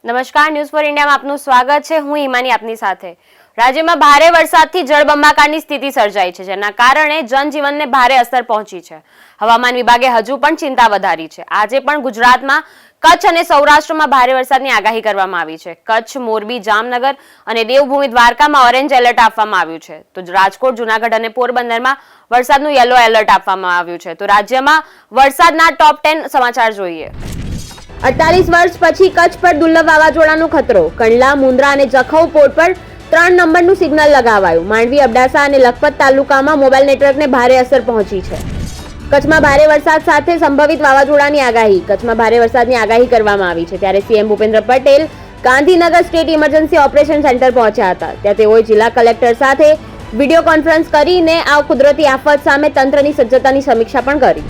નમસ્કાર, news for ઇન્ડિયામાં આપનું સ્વાગત છે. હું હિમાની આપની સાથે. રાજ્યમાં ભારે વરસાદથી જળબંબાકારની સ્થિતિ સર્જાઈ છે, જેના કારણે જનજીવનને ભારે અસર પહોંચી છે. હવામાન વિભાગે હજુ પણ ચિંતા વધારી છે. આજે પણ ગુજરાતમાં કચ્છ અને સૌરાષ્ટ્રમાં ભારે વરસાદની આગાહી કરવામાં આવી છે. કચ્છ, મોરબી, જામનગર અને દેવભૂમિ દ્વારકામાં ઓરેન્જ એલર્ટ આપવામાં આવ્યું છે. તો રાજકોટ, જૂનાગઢ અને પોરબંદરમાં વરસાદનું યલો એલર્ટ આપવામાં આવ્યું છે. તો રાજ્યમાં વરસાદના ટોપ 10 સમાચાર જોઈએ. 48 વર્ષ પછી કચ્છ પર દુર્લભ વાવાઝોડાનો ખતરો. કંડલા, મુન્દ્રા અને જખૌ પોર્ટ પર 3 નંબરનું સિગ્નલ લગાવાયું. માંડવી, અબડાસા અને લખપત તાલુકામાં મોબાઈલ નેટવર્કને ભારે અસર પહોંચી છે. કચ્છમાં ભારે વરસાદ સાથે સંભવિત વાવાઝોડાની આગાહી. કચ્છમાં ભારે વરસાદની આગાહી કરવામાં આવી છે. ત્યારે CM Bhupendra Patel Gandhinagar state emergency operation centre પહોંચ્યા હતા. ત્યાં તેઓએ જિલ્લા કલેક્ટર સાથે વિડીયો કોન્ફરન્સ કરીને આ કુદરતી આફત સામે તંત્રની સજ્જતાની સમીક્ષા પણ કરી.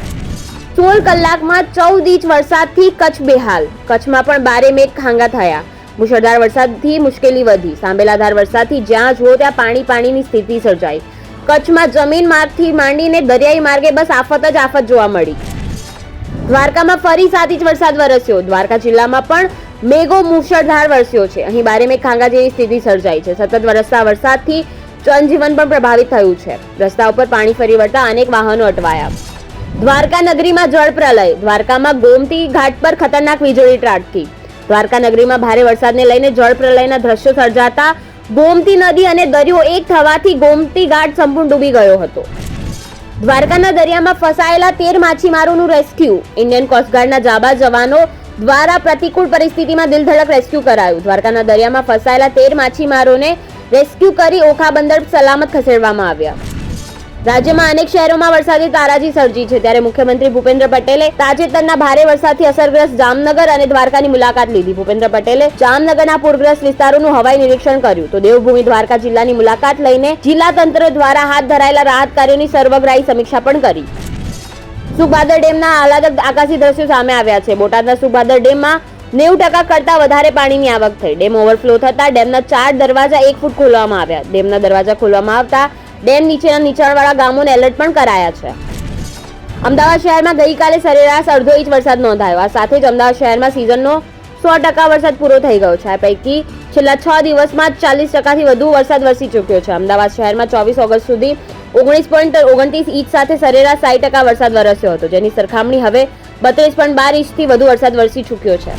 16 કલાકમાં 14 ઇંચ વરસાદથી કચ્છ બેહાલ. કચ્છમાં પણ બારે મેઘ ખાંગા થયા. મુશળધાર વરસાદથી મુશ્કેલી વધી. સાંબેલાધાર વરસાદથી જ્યાં જુઓ ત્યાં પાણીની સ્થિતિ સર્જાઈ. કચ્છમાં જમીન માર્ગથી માંડીને દરિયાઈ માર્ગે બસ આફત જ આફત જોવા મળી. દ્વારકામાં ફરી 7 ઇંચ વરસાદ વરસ્યો. દ્વારકા જિલ્લામાં પણ મેઘો મુશળધાર વરસ્યો છે. અહીં બારે મેઘ ખાંગા જેવી સ્થિતિ સર્જાઈ છે. સતત વરસતા વરસાદથી જનજીવન પણ પ્રભાવિત થયું છે. રસ્તા ઉપર પાણી ફરી વળતા અનેક વાહનો અટવાયા. દ્વારકા નગરીમાં જળ પ્રલય. દ્વારકામાં ગોમતી ઘાટ પર ખતરનાક વીજળી ત્રાટકી. દ્વારકા નગરીમાં ભારે વરસાદને લઈને જળ પ્રલયના દ્રશ્યો સર્જાતા ગોમતી નદી અને દરિયો એક થવાથી ગોમતી ઘાટ સંપૂર્ણ ડૂબી ગયો હતો. દ્વારકાના દરિયામાં ફસાયેલા 13 માછીમારોનું રેસ્ક્યુ. ઇન્ડિયન કોસ્ટગાર્ડના જાબાઝ જવાનો દ્વારા પ્રતિકૂળ પરિસ્થિતિમાં દિલધડક રેસ્ક્યુ કરાયું. દ્વારકાના દરિયામાં ફસાયેલા 13 માછીમારોને રેસ્ક્યુ કરી ઓખા બંદર સલામત ખસેડવામાં આવ્યા. રાજ્યમાં અનેક શહેરોમાં વરસાદી તારાજી સર્જી છે. ત્યારે મુખ્યમંત્રી ભૂપેન્દ્ર પટેલે તાજેતરના ભારે વરસાદથી અસરગ્રસ્ત જામનગર અને દ્વારકાની મુલાકાત લીધી. ભૂપેન્દ્ર પટેલે જામનગરના પૂરગ્રસ્ત વિસ્તારોનું હવાઈ નિરીક્ષણ કર્યું. તો દેવભૂમિ દ્વારકા જિલ્લાની મુલાકાત લઈને જિલ્લા તંત્ર દ્વારા હાથ ધરાયેલા રાહત કાર્યોની સર્વગ્રાહી સમીક્ષા પણ કરી. સુખભાદર ડેમના આહલાદક આકાશી દ્રશ્યો સામે આવ્યા છે. બોટાદના સુખભાદર ડેમમાં 90% કરતા વધારે પાણીની આવક થઈ. ડેમ ઓવરફ્લો થતા ડેમના 4 દરવાજા 1 ફૂટ ખોલવામાં આવ્યા. ડેમના દરવાજા ખોલવામાં આવતા ડેમ નીચેના નીચાણવાળા ગામોને એલર્ટ પણ કરાયા છે. અમદાવાદ શહેરમાં ગઈકાલે સરેરાશ અડધો ઇંચ વરસાદ નોંધાયો. આ સાથે જ અમદાવાદ શહેરમાં સિઝનનો 100% વરસાદ પૂરો થઈ ગયો છે. આ પૈકી છેલ્લા 6 દિવસમાં 40%થી વધુ વરસાદ વરસી ચૂક્યો છે. અમદાવાદ શહેરમાં 24 ઓગસ્ટ સુધી 19.29 ઇંચ સાથે સરેરાશ 60% વરસાદ વરસ્યો હતો, જેની સરખામણી હવે 32.12 ઇંચથી વધુ વરસાદ વરસી ચૂક્યો છે.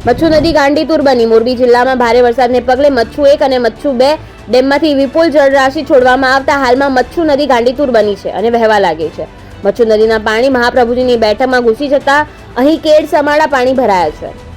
મચ્છુ નદી ગાંડીતુર બની. મોરબી જિલ્લામાં ભારે વરસાદને પગલે મચ્છુ 1 અને મચ્છુ 2 ડેમમાંથી વિપુલ જળરાશિ છોડવામાં આવતા હાલમાં મચ્છુ નદી ગાંડીતુર બની છે અને વહેવા લાગી છે. મચ્છુ નદીના પાણી મહાપ્રભુજીની બેઠકમાં ઘૂસી જતા અહીં કેડ સમાડા પાણી ભરાયા છે.